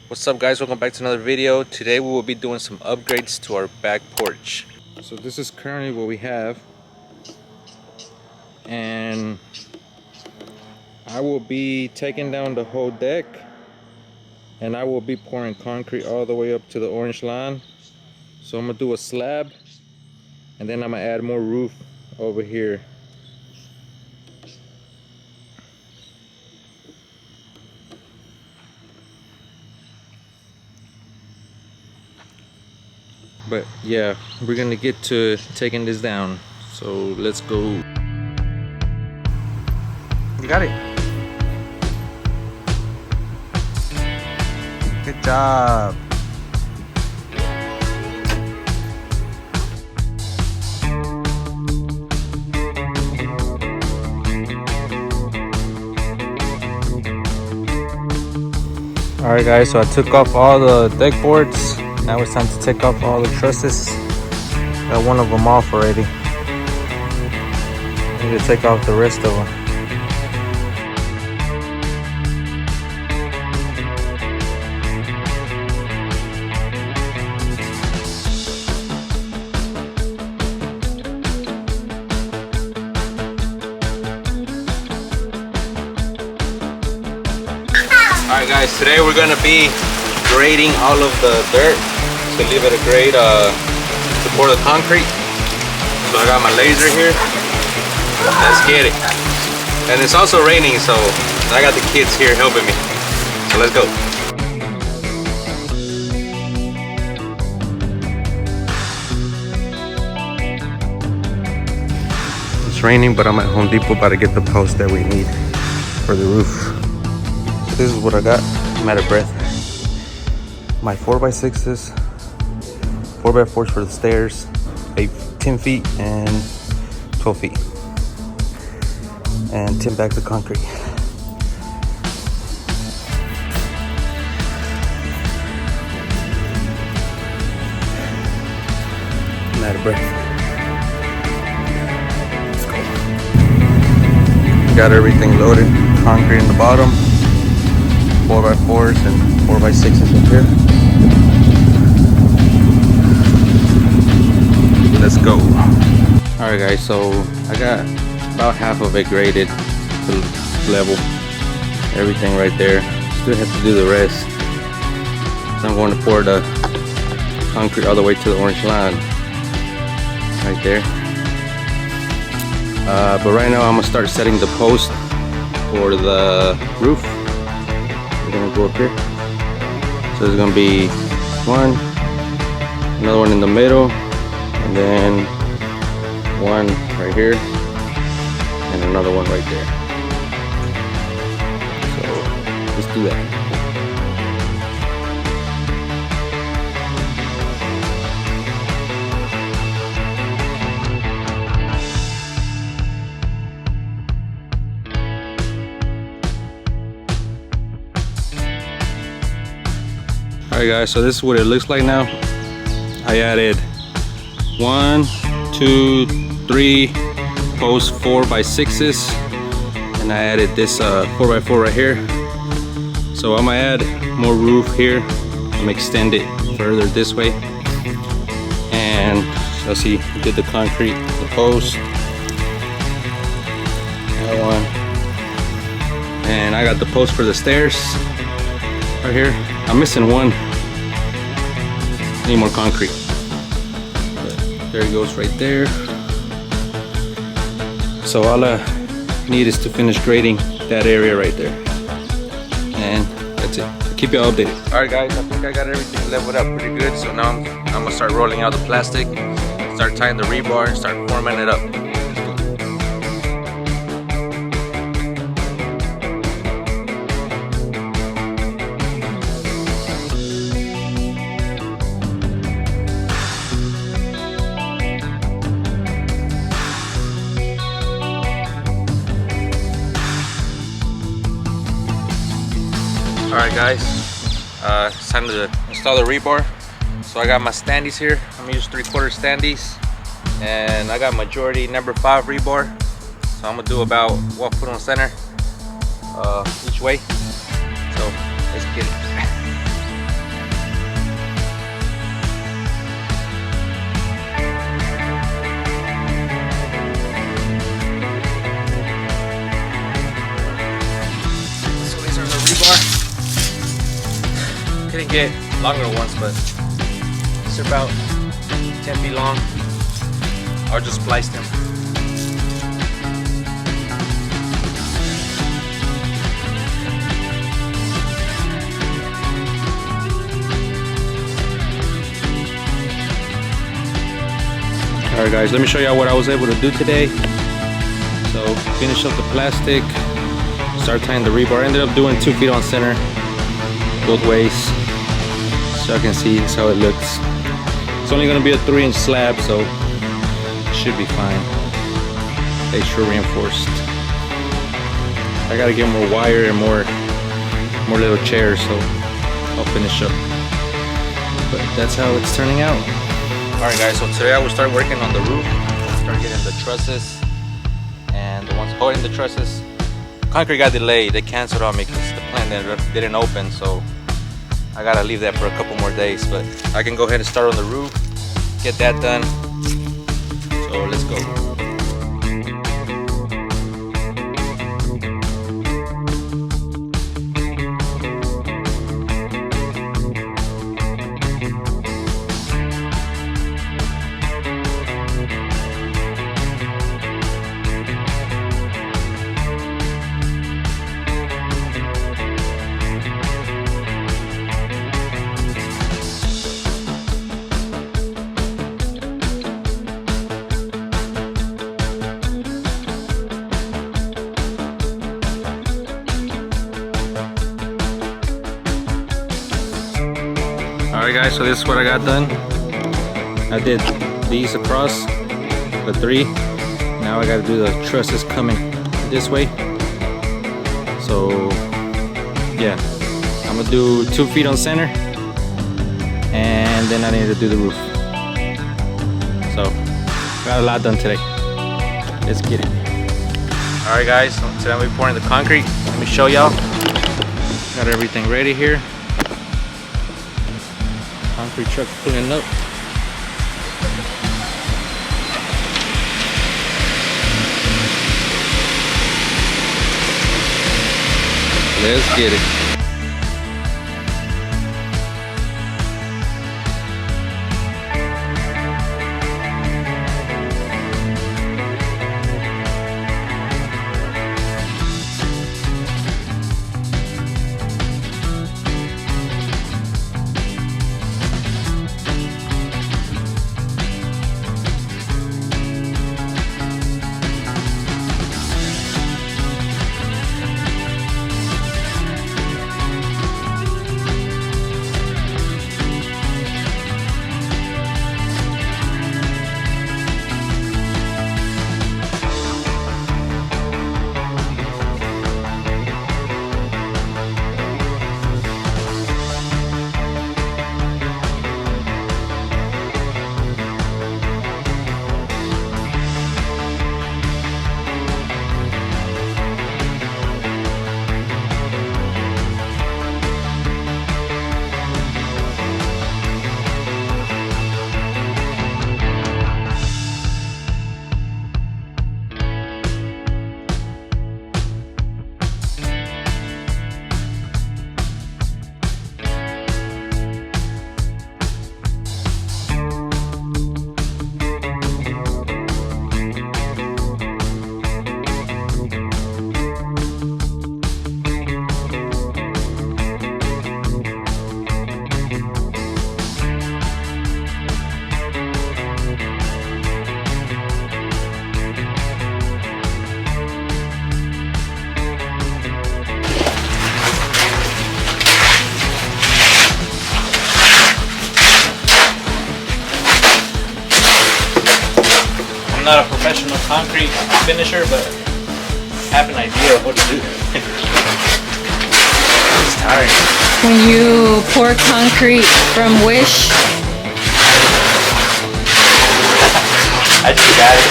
What's up, guys? Welcome back to another video. Today we will be doing some upgrades to our back porch. So this is currently what we have, and I will be taking down the whole deck, and I will be pouring concrete all the way up to the orange line. So I'm gonna do a slab, and then I'm gonna add more roof over here. But yeah, we're gonna get to taking this down, so let's go. You got it. Good job. Alright guys, so I took off all the deck boards. Now it's time to take off all the trusses. Got one of them off already. Need to take off the rest of them. Alright guys, today we're gonna be grading all of the dirt to leave it a grade to pour the concrete. So I got my laser here. Let's get it. And it's also raining, so I got the kids here helping me. So let's go. It's raining, but I'm at Home Depot about to get the post that we need for the roof. So this is what I got. I'm out of breath. My 4x6s, 4x4s for the stairs, 10 feet and 12 feet, and 10 bags of concrete. I'm out of breath. Let's go. Got everything loaded, concrete in the bottom, 4x4s and 4x6s up here. Let's go. Alright guys, so I got about half of it graded to level. Everything right there. Still have to do the rest. So I'm going to pour the concrete all the way to the orange line. Right there. But right now I'm going to start setting the post for the roof. We're going to go up here. So there's going to be one, another one in the middle, and then one right here, and another one right there. So let's do that. Alright guys, so this is what it looks like now. I added 1, 2, 3 post 4x6s, and I added this 4x4 right here. So I'm gonna add more roof here. I'm gonna extend it further this way. And let's see, did the concrete, the post, that one, and I got the post for the stairs right here. I'm missing one. Need more concrete. But there it goes right there. So all I need is to finish grading that area right there. And that's it. I'll keep you updated. Alright guys, I think I got everything leveled up pretty good. So now I'm gonna start rolling out the plastic, start tying the rebar, and start forming it up. Alright guys, it's time to install the rebar. So I got my standees here. I'm gonna use 3/4 standees, and I got majority number 5 rebar. So I'm gonna do about 1 foot on center each way. So let's get it. couldn't get longer ones, but these are about 10 feet long. I'll just splice them. Alright guys, let me show y'all what I was able to do today. So finish up the plastic, start tying the rebar. I ended up doing 2 feet on center both ways, so I can see this how it looks. It's only going to be a 3-inch slab, so it should be fine. Extra reinforced. I gotta get more wire and more little chairs, so I'll finish up. But that's how it's turning out. Alright guys, so today I will start working on the roof. Start getting the trusses and the ones holding the trusses. Concrete got delayed. They canceled on me because the plant didn't open, so I gotta leave that for a couple more days. But I can go ahead and start on the roof, get that done. So let's go. Alright guys, so this is what I got done. I did these across, the 3. Now I gotta do the trusses coming this way. So yeah, I'm gonna do 2 feet on center, and then I need to do the roof. So got a lot done today. Let's get it. Alright guys, so today I'm gonna be pouring the concrete. Let me show y'all. Got everything ready here. Concrete truck pulling up. Let's get it. not a professional concrete finisher, but I have an idea of what to do. It's tiring. When you pour concrete from Wish, I just got it.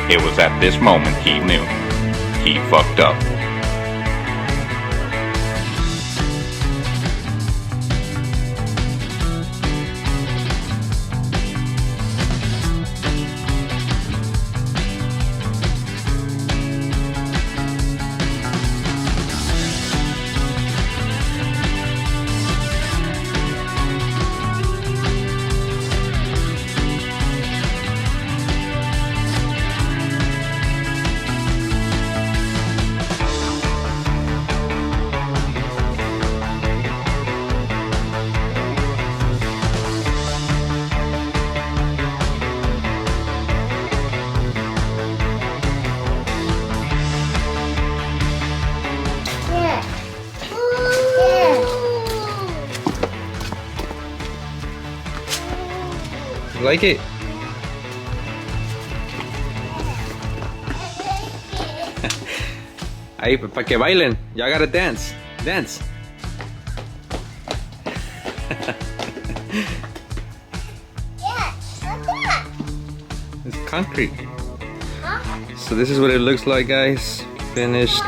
It was at this moment he knew. He fucked up. You like it? Ahí, para que bailen. Y'all gotta dance. Dance. It's concrete. So this is what it looks like, guys. Finished.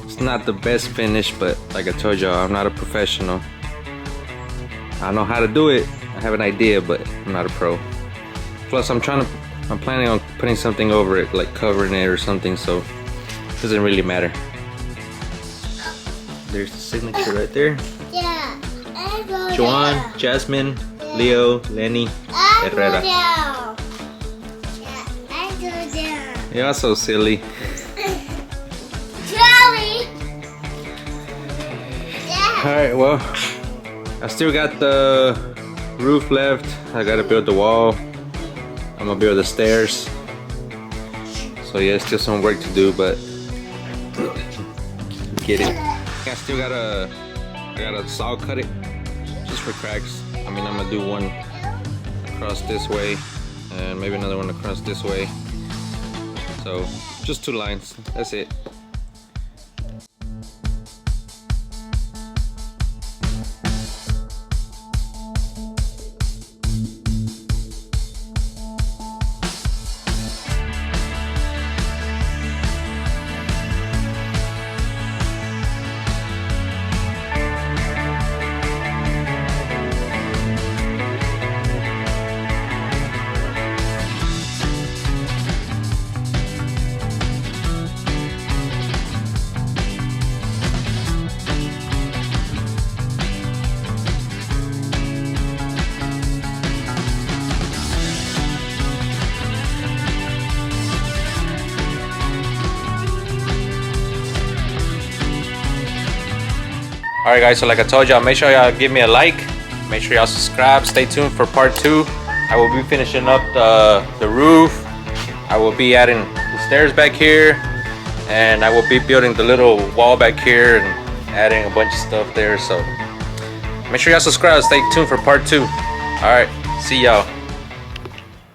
It's not the best finish, but like I told y'all, I'm not a professional. I know how to do it. I have an idea, but I'm not a pro. Plus, I'm planning on putting something over it, like covering it or something, so it doesn't really matter. There's the signature right there. Yeah. Joan, Jasmine, Leo, Lenny, Herrera. You're so silly. Charlie. Alright, well, I still got the roof left. I gotta build the wall. I'm gonna build the stairs. So yeah, still some work to do, but get it. I still gotta saw cut it just for cracks. I mean, I'm gonna do one across this way and maybe another one across this way. So just 2 lines, that's it. Alright guys, so like I told y'all, make sure y'all give me a like, make sure y'all subscribe, stay tuned for part 2. I will be finishing up the roof, I will be adding the stairs back here, and I will be building the little wall back here and adding a bunch of stuff there. So make sure y'all subscribe, stay tuned for part 2. Alright, see y'all.